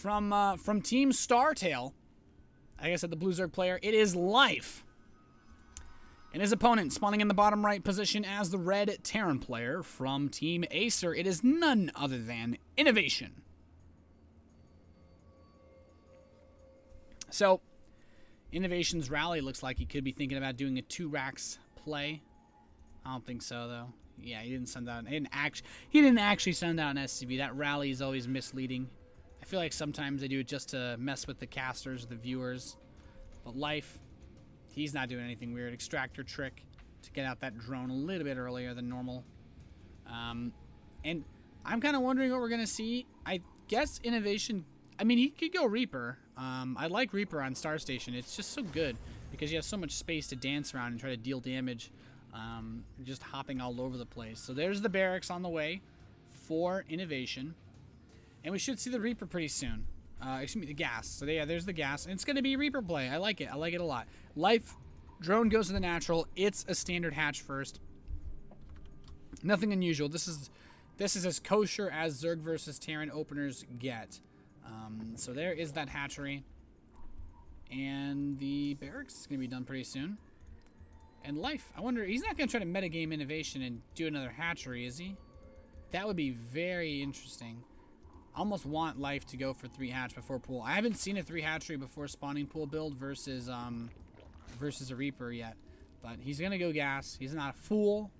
from Team Startail, like I said, the Blue Zerg player, it is Life. And his opponent, spawning in the bottom right position as the Red Terran player from Team Acer, it is none other than INnoVation. So, INnoVation's rally looks like he could be thinking about doing a 2 racks play. I don't think so, though. Yeah, he didn't send out. He didn't actually send out an SCV. That rally is always misleading. I feel like sometimes they do it just to mess with the casters, the viewers. But Life, he's not doing anything weird. Extractor trick to get out that drone a little bit earlier than normal. And I'm kind of wondering what we're gonna see. I guess INnoVation. I mean, he could go Reaper. I like Reaper on Star Station. It's just so good because you have so much space to dance around and try to deal damage. Just hopping all over the place. So there's the barracks on the way for INnoVation. And we should see the Reaper pretty soon. Excuse me, the gas. So yeah, there's the gas. And it's going to be Reaper play. I like it. I like it a lot. Life, drone goes to the natural. It's a standard hatch first. Nothing unusual. This is as kosher as Zerg versus Terran openers get. So there is that hatchery. And the barracks is going to be done pretty soon. And Life, I wonder, he's not going to try to metagame INnoVation and do another hatchery, is he? That would be very interesting. I almost want Life to go for 3 hatch before pool. I haven't seen a 3 hatchery before spawning pool build versus a Reaper yet. But he's going to go gas. He's not a fool.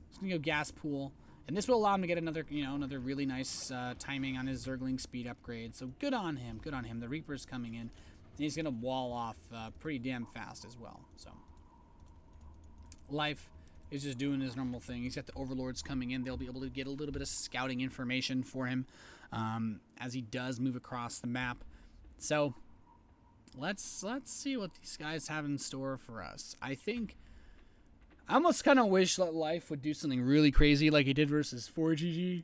He's going to go gas pool. And this will allow him to get another, another really nice timing on his Zergling speed upgrade. So good on him. Good on him. The Reaper's coming in. And he's going to wall off pretty damn fast as well. So Life is just doing his normal thing. He's got the Overlords coming in. They'll be able to get a little bit of scouting information for him as he does move across the map. So let's see what these guys have in store for us. I almost kind of wish that Life would do something really crazy like he did versus 4GG.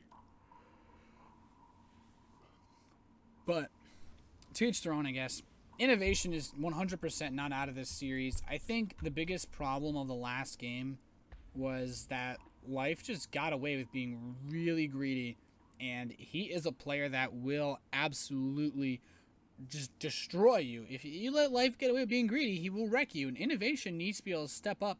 But to each their own, I guess. INnoVation is 100% not out of this series. I think the biggest problem of the last game was that Life just got away with being really greedy, and he is a player that will absolutely just destroy you. If you let Life get away with being greedy, he will wreck you, and INnoVation needs to be able to step up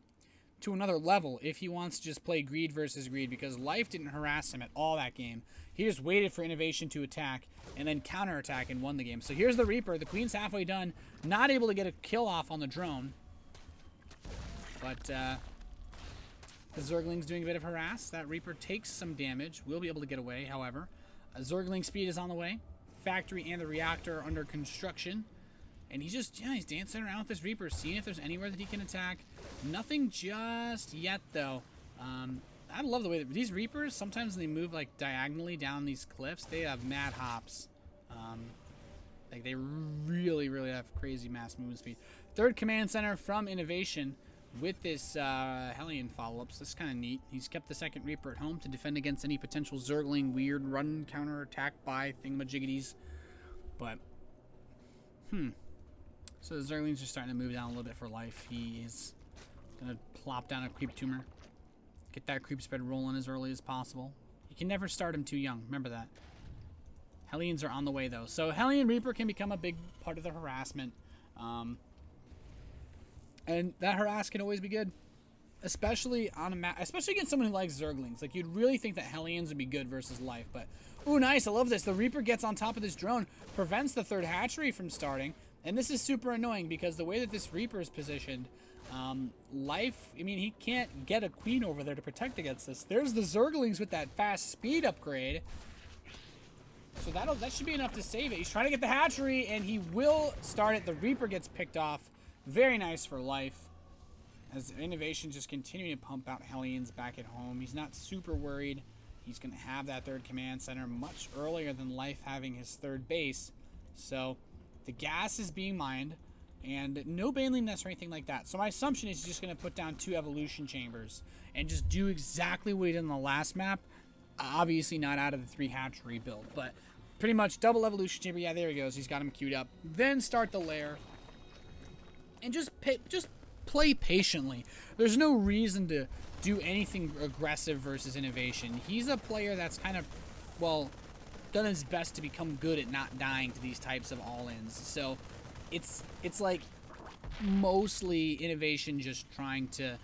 to another level if he wants to just play greed versus greed, because Life didn't harass him at all that game. He just waited for INnoVation to attack and then counterattack and won the game. So here's the Reaper. The Queen's halfway done. Not able to get a kill off on the drone. But the Zergling's doing a bit of harass. That Reaper takes some damage. Will be able to get away, however. Zergling speed is on the way. Factory and the reactor are under construction. And he's just, he's dancing around with this Reaper, seeing if there's anywhere that he can attack. Nothing just yet, though. I love the way that these Reapers, sometimes they move like diagonally down these cliffs. They have mad hops. Like they really, really have crazy mass movement speed. Third command center from INnoVation with this Hellion follow-ups. This is kind of neat. He's kept the second Reaper at home to defend against any potential Zergling weird run counter attack by thingamajiggities. But, so the Zerglings are starting to move down a little bit for Life. He is going to plop down a creep tumor. Get that creep spread rolling as early as possible. You can never start him too young. Remember that. Hellions are on the way, though. So Hellion Reaper can become a big part of the harassment. And that harass can always be good. Especially on a map, especially against someone who likes Zerglings. Like, you'd really think that Hellions would be good versus Life. But, ooh, nice. I love this. The Reaper gets on top of this drone. Prevents the third hatchery from starting. And this is super annoying because the way that this Reaper is positioned, Life, I mean, he can't get a Queen over there to protect against this. There's the Zerglings with that fast speed upgrade. So that should be enough to save it. He's trying to get the hatchery, and he will start it. The Reaper gets picked off. Very nice for Life. As INnoVation just continuing to pump out Hellions back at home. He's not super worried. He's going to have that third command center much earlier than Life having his third base. So the gas is being mined. And no Baneling Nest or anything like that. So my assumption is he's just going to put down 2 evolution chambers and just do exactly what he did in the last map. Obviously not out of the 3 hatchery build, but pretty much double evolution chamber. Yeah, there he goes. He's got him queued up. Then start the lair. And just play patiently. There's no reason to do anything aggressive versus INnoVation. He's a player that's kind of, well, done his best to become good at not dying to these types of all-ins. So it's like mostly INnoVation just trying to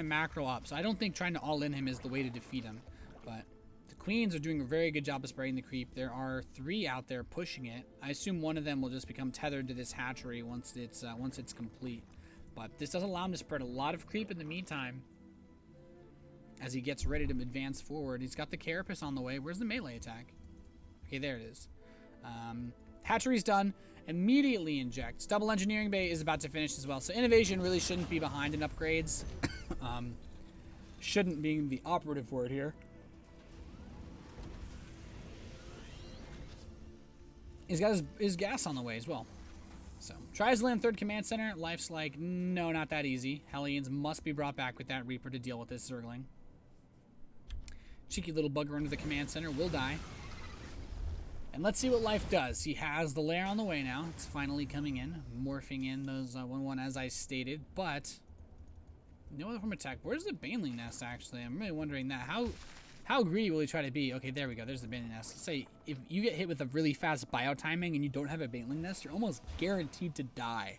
macro up. So I don't think trying to all-in him is the way to defeat him. But the queens are doing a very good job of spraying the creep. There are 3 out there pushing it. I assume one of them will just become tethered to this hatchery once it's complete. But this does allow him to spread a lot of creep in the meantime as he gets ready to advance forward. He's got the Carapace on the way. Where's the melee attack? Okay, there it is. Hatchery's done. Immediately injects. Double Engineering Bay is about to finish as well. So INnoVation really shouldn't be behind in upgrades. Shouldn't being the operative word here. He's got his gas on the way as well. So, tries to land 3rd command center. Life's like, no, not that easy. Hellions must be brought back with that Reaper to deal with this Zergling. Cheeky little bugger under the command center will die. And let's see what Life does. He has the lair on the way now. It's finally coming in. Morphing in those 1-1 as I stated. But, no other form of attack. Where's the Baneling Nest, actually? I'm really wondering that. How greedy will he try to be? Okay, there we go. There's the Baneling Nest. Let's say if you get hit with a really fast bio timing and you don't have a Baneling Nest, you're almost guaranteed to die.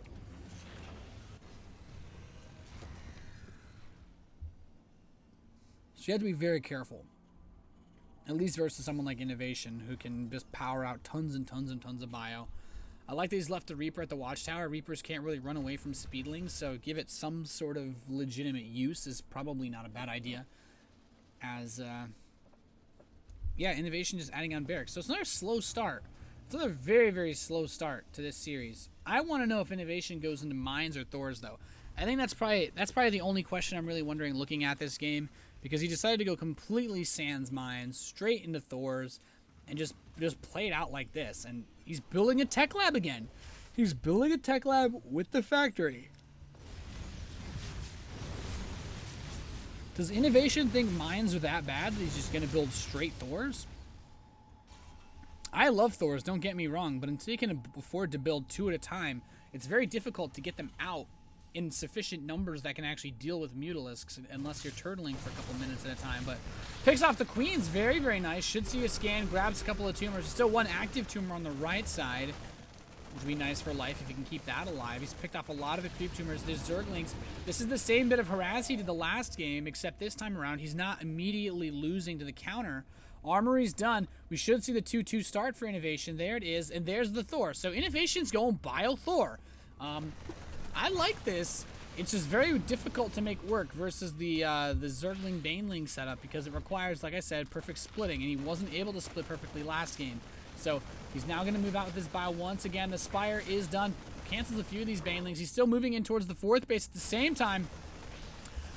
So you have to be very careful. At least versus someone like INnoVation who can just power out tons and tons and tons of bio. I like that he's left the Reaper at the Watchtower. Reapers can't really run away from Speedlings, so give it some sort of legitimate use is probably not a bad idea. As, yeah, INnoVation just adding on barracks. So it's another slow start. It's another very, very slow start to this series. I want to know if INnoVation goes into Mines or Thors, though. I think that's probably the only question I'm really wondering looking at this game, because he decided to go completely sans Mines, straight into Thors, and just play it out like this. And he's building a tech lab again. He's building a tech lab with the factory. Does INnoVation think Mines are that bad that he's just going to build straight Thors? I love Thors, don't get me wrong, but until you can afford to build 2 at a time, it's very difficult to get them out in sufficient numbers that can actually deal with Mutalisks unless you're turtling for a couple minutes at a time. But picks off the Queens, very, very nice. Should see a scan, grabs a couple of tumors. Still 1 active tumor on the right side, which would be nice for Life if he can keep that alive. He's picked off a lot of the creep tumors. There's Zerglings. This is the same bit of harass he did the last game, except this time around he's not immediately losing to the counter. Armory's done. We should see the 2-2 start for INnoVation. There it is, and there's the Thor. So INnoVation's going Bio Thor. I like this. It's just very difficult to make work versus the Zergling Baneling setup because it requires, like I said, perfect splitting, and he wasn't able to split perfectly last game. So he's now going to move out with his bio once again. The Spire is done. Cancels a few of these Banelings. He's still moving in towards the 4th base at the same time.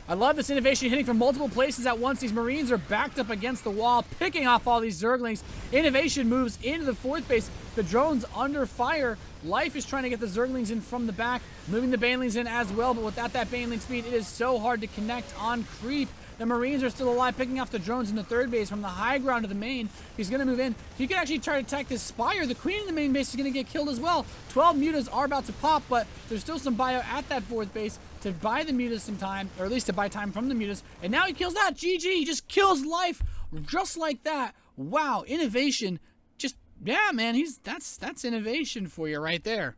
I love this INnoVation hitting from multiple places at once. These Marines are backed up against the wall, picking off all these Zerglings. INnoVation moves into the 4th base. The drone's under fire. Life is trying to get the Zerglings in from the back, moving the Banelings in as well, but without that Baneling speed, it is so hard to connect on creep. The Marines are still alive, picking off the drones in the 3rd base from the high ground to the main. He's going to move in. He could actually try to attack this Spire. The Queen in the main base is going to get killed as well. 12 Mutas are about to pop, but there's still some bio at that 4th base to buy the Mutas some time, or at least to buy time from the Mutas. And now he kills that. GG. He just kills Life just like that. Wow. INnoVation. Just, yeah, man. That's INnoVation for you right there.